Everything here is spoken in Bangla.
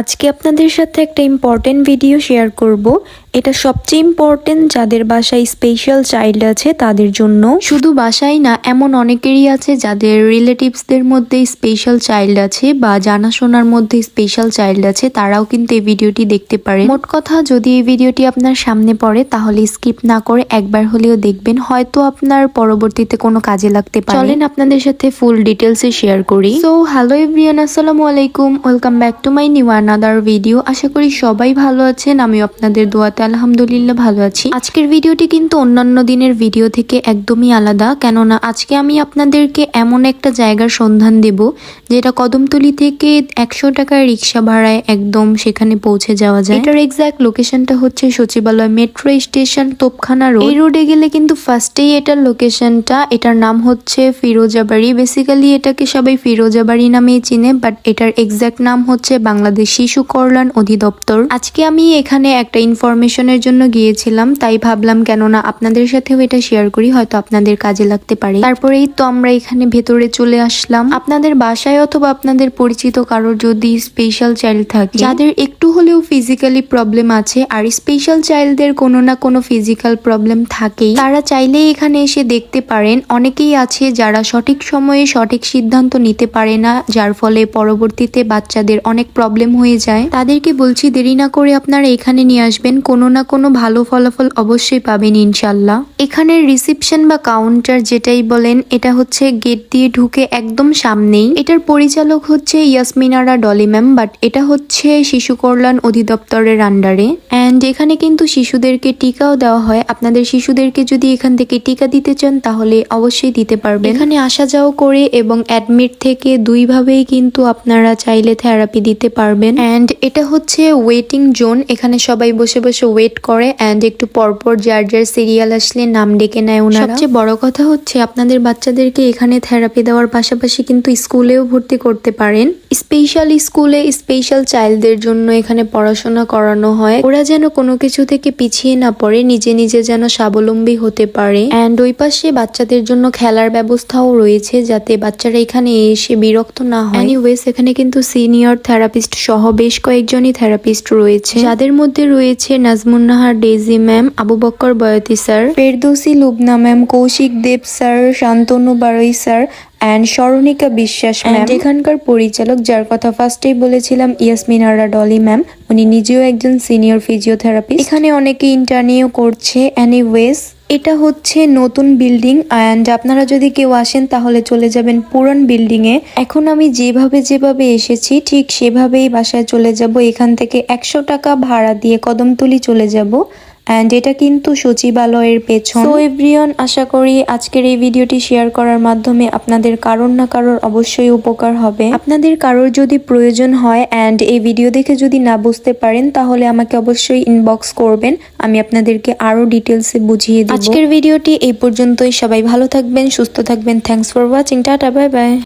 আজকে আপনাদের সাথে একটা ইম্পর্টেন্ট ভিডিও শেয়ার করব। এটা সবচেয়ে ইম্পর্টেন্ট যাদের বাসায় স্পেশাল চাইল্ড আছে তাদের জন্য। শুধু বাসায় না, এমন অনেকেরই আছে যাদের রিলেটিভসদের মধ্যে স্পেশাল চাইল্ড আছে বা জানাশোনার মধ্যে স্পেশাল চাইল্ড আছে, তারাও কিন্তু এই ভিডিওটি দেখতে পারে। মোট কথা, যদি এই ভিডিওটি আপনার সামনে পড়ে তাহলে স্কিপ না করে একবার হলেও দেখবেন, হয়তো আপনার পরবর্তীতে কোনো কাজে লাগতে পারে। চলেন আপনাদের সাথে ফুল ডিটেলসে শেয়ার করি। সো হ্যালো এভরিওয়ান, আসসালামু আলাইকুম, welcome back to my new another video. আশা করি সবাই ভালো আছেন, আমিও আপনাদের দোয়াতে আলহামদুলিল্লাহ ভালো আছি। আজকের ভিডিওটি কিন্তু অন্যান্য দিনের ভিডিও থেকে একদমই আলাদা, কেননা আজকে আমি আপনাদেরকে এমন একটা জায়গার সন্ধান দেব যেটা কদমতলী থেকে 100 টাকার রিক্সা ভাড়ায় একদম সেখানে পৌঁছে যাওয়া যায়। এটার এক্সাক্ট লোকেশনটা হচ্ছে সচিবালয় মেট্রো স্টেশন, তোপখানা রোড। এই রোডে গেলে কিন্তু ফার্স্টেই এটার লোকেশনটা, এটার নাম হচ্ছে ফিরোজাবাড়ি। বেসিক্যালি এটাকে সবাই ফিরোজাবাড়ি নামেই চিনে, বাট এটার এক্সাক্ট নাম হচ্ছে বাংলাদেশ শিশু কল্যাণ অধিদপ্তর। আজকে আমি এখানে একটা ইনফরমেশনের জন্য গিয়েছিলাম, তাই ভাবলাম কেননা আপনাদের সাথেও এটা শেয়ার করি, হয়তো আপনাদের কাজে লাগতে পারে। তারপরেই তো আমরা এখানে ভেতরে চলে আসলাম। আপনাদের বাসায় অথবা আপনাদের পরিচিত কারোর যদি স্পেশাল চাইল্ড থাকে, যাদের একটু হলেও ফিজিক্যালি প্রবলেম আছে, আর স্পেশাল চাইল্ডদের কোনো না কোনো ফিজিক্যাল প্রবলেম থাকেই, তারা চাইলেই এখানে এসে দেখতে পারেন। অনেকেই আছে যারা সঠিক সময়ে সঠিক সিদ্ধান্ত নিতে পারে না, যার ফলে পরবর্তীতে বাচ্চাদের অনেক প্রবলেম হয়ে যায়। তাদেরকে বলছি, দেরি না করে আপনারা এখানে নিয়ে আসবেন, কোনো না কোনো ভালো ফলাফল অবশ্যই পাবেন ইনশাল্লাহ। এখানের রিসিপশন বা কাউন্টার যেটাই বলেন, এটা হচ্ছে গেট দিয়ে ঢুকে একদম সামনেই। এটার পরিচালক হচ্ছে ইয়াসমিনারা ডলি ম্যাম, বাট এটা হচ্ছে শিশু কল্যাণ অধিদপ্তরের আন্ডারে। অ্যান্ড এখানে কিন্তু শিশুদেরকে টিকাও দেওয়া হয়। আপনাদের শিশুদেরকে যদি এখান থেকে টিকা দিতে চান তাহলে অবশ্যই দিতে পারবেন। এখানে আসা যাওয়া করে এবং অ্যাডমিট থেকে দুইভাবেই কিন্তু আপনারা চাইলে থেরাপি দিতে পারবেন। অ্যান্ড এটা হচ্ছে ওয়েটিং জোন, এখানে সবাই বসে বসে ওয়েট করে, অ্যান্ড একটু পরপর যার যার সিরিয়াল আসলে নাম ডেকে নেয় ওনারা। সবচেয়ে বড় কথা হচ্ছে আপনাদের বাচ্চাদেরকে এখানে থেরাপি দেওয়ার পাশাপাশি কিন্তু স্কুলেও ভর্তি করতে পারেন। স্পেশাল স্কুলে স্পেশাল চাইল্ডদের জন্য এখানে পড়াশোনা করানো হয়, ওরা যেন কোনো কিছু থেকে পিছিয়ে না পড়ে, নিজে নিজে যেন স্বাবলম্বী হতে পারে। অ্যান্ড ওই পাশে বাচ্চাদের জন্য খেলার ব্যবস্থাও রয়েছে, যাতে বাচ্চারা এখানে এসে বিরক্ত না হয়। এনিওয়েজ, এখানে কিন্তু সিনিয়র থেরাপিস্ট সহ বেশ কয়েকজনই থেরাপিস্ট রয়েছে, যাদের মধ্যে রয়েছে Najmunnahar Daisy ma'am, Abu Bakkar Boiti sir, Ferdousi Lubna ma'am, Kaushik Deb sir, Shantanu Barai sir and স্মরণিকা বিশ্বাস ম্যাম। এখানকার পরিচালক, যার কথা ফার্স্টেই বলেছিলাম, ইয়াসমিনারা ডলি ম্যাম, উনি নিজেও একজন সিনিয়র ফিজিওথেরাপিস্ট। এখানে অনেকে ইন্টার্নিও করছে। এনিওয়েজ, এটা হচ্ছে নতুন বিল্ডিং, অ্যান্ড আপনারা যদি কেউ আসেন তাহলে চলে যাবেন পুরান বিল্ডিং এ। এখন আমি যেভাবে এসেছি ঠিক সেভাবেই বাসায় চলে যাব। এখান থেকে 100 টাকা ভাড়া দিয়ে কদমতলী চলে যাব, অ্যান্ড এটা কিন্তু সচিবালয়ের পেছন। সো এভরিওয়ান, আশা করি আজকের এই ভিডিওটি শেয়ার করার মাধ্যমে আপনাদের কারোর না কারোর অবশ্যই উপকার হবে। আপনাদের কারোর যদি প্রয়োজন হয় অ্যান্ড এই ভিডিও দেখে যদি না বুঝতে পারেন তাহলে আমাকে অবশ্যই ইনবক্স করবেন, আমি আপনাদেরকে আরো ডিটেলসে বুঝিয়ে দেব। আজকের ভিডিওটি এই পর্যন্তই। সবাই ভালো থাকবেন, সুস্থ থাকবেন। Thanks for watching. Tata, bye bye.